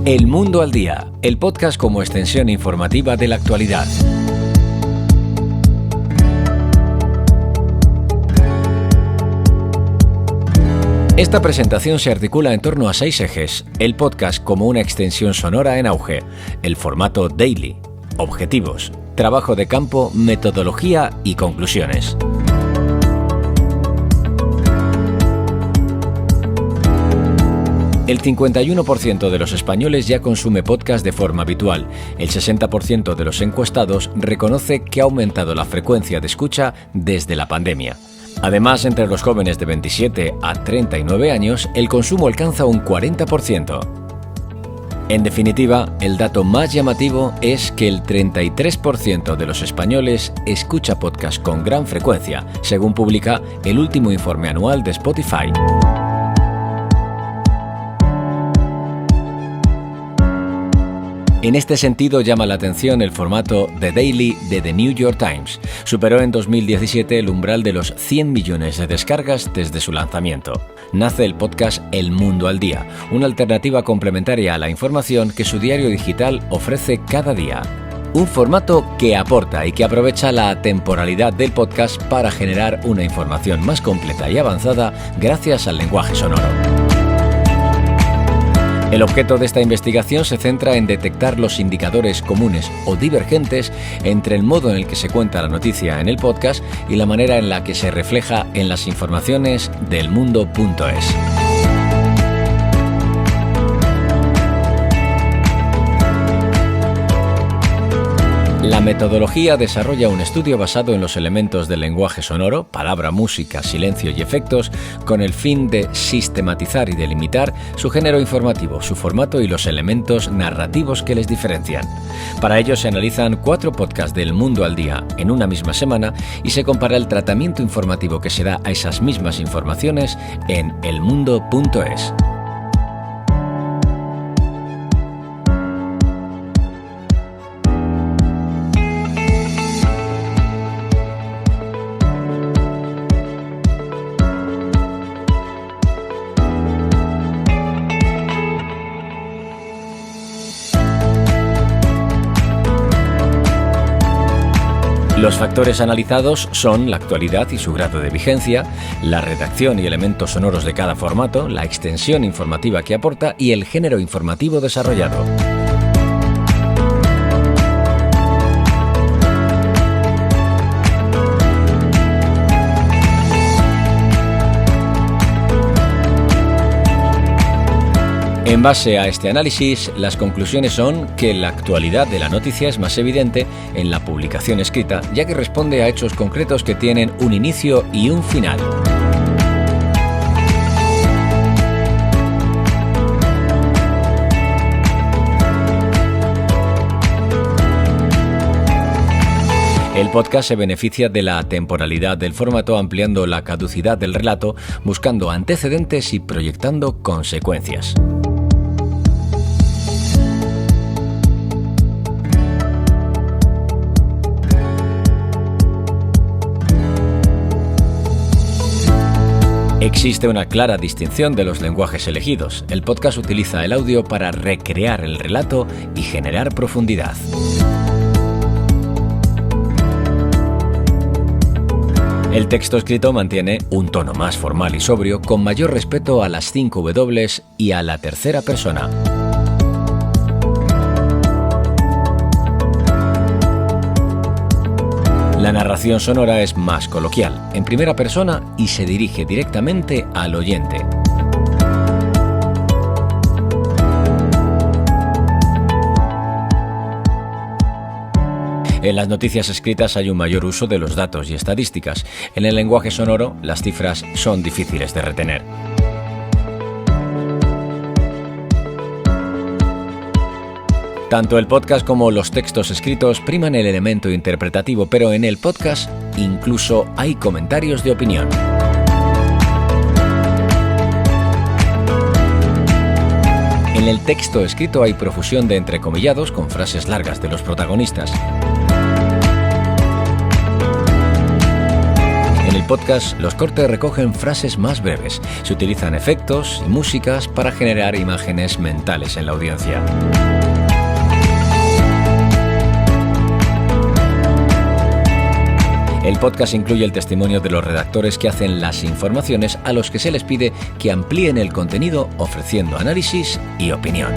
El Mundo al Día, el podcast como extensión informativa de la actualidad. Esta presentación se articula en torno a 6 ejes: el podcast como una extensión sonora en auge, el formato daily, objetivos, trabajo de campo, metodología y conclusiones. El 51% de los españoles ya consume podcast de forma habitual. El 60% de los encuestados reconoce que ha aumentado la frecuencia de escucha desde la pandemia. Además, entre los jóvenes de 27 a 39 años, el consumo alcanza un 40%. En definitiva, el dato más llamativo es que el 33% de los españoles escucha podcast con gran frecuencia, según publica el último informe anual de Spotify. En este sentido, llama la atención el formato The Daily de The New York Times. Superó en 2017 el umbral de los 100 millones de descargas desde su lanzamiento. Nace el podcast El Mundo al Día, una alternativa complementaria a la información que su diario digital ofrece cada día. Un formato que aporta y que aprovecha la temporalidad del podcast para generar una información más completa y avanzada gracias al lenguaje sonoro. El objeto de esta investigación se centra en detectar los indicadores comunes o divergentes entre el modo en el que se cuenta la noticia en el podcast y la manera en la que se refleja en las informaciones del mundo.es. La metodología desarrolla un estudio basado en los elementos del lenguaje sonoro, palabra, música, silencio y efectos, con el fin de sistematizar y delimitar su género informativo, su formato y los elementos narrativos que les diferencian. Para ello se analizan 4 podcasts del Mundo al Día en una misma semana y se compara el tratamiento informativo que se da a esas mismas informaciones en elmundo.es. Los factores analizados son la actualidad y su grado de vigencia, la redacción y elementos sonoros de cada formato, la extensión informativa que aporta y el género informativo desarrollado. En base a este análisis, las conclusiones son que la actualidad de la noticia es más evidente en la publicación escrita, ya que responde a hechos concretos que tienen un inicio y un final. El podcast se beneficia de la temporalidad del formato, ampliando la caducidad del relato, buscando antecedentes y proyectando consecuencias. Existe una clara distinción de los lenguajes elegidos. El podcast utiliza el audio para recrear el relato y generar profundidad. El texto escrito mantiene un tono más formal y sobrio, con mayor respeto a las 5 W y a la tercera persona. La narración sonora es más coloquial, en primera persona y se dirige directamente al oyente. En las noticias escritas hay un mayor uso de los datos y estadísticas. En el lenguaje sonoro, las cifras son difíciles de retener. Tanto el podcast como los textos escritos priman el elemento interpretativo, pero en el podcast incluso hay comentarios de opinión. En el texto escrito hay profusión de entrecomillados con frases largas de los protagonistas. podcast, los cortes recogen frases más breves. Se utilizan efectos y músicas para generar imágenes mentales en la audiencia. El podcast incluye el testimonio de los redactores que hacen las informaciones a los que se les pide que amplíen el contenido ofreciendo análisis y opinión.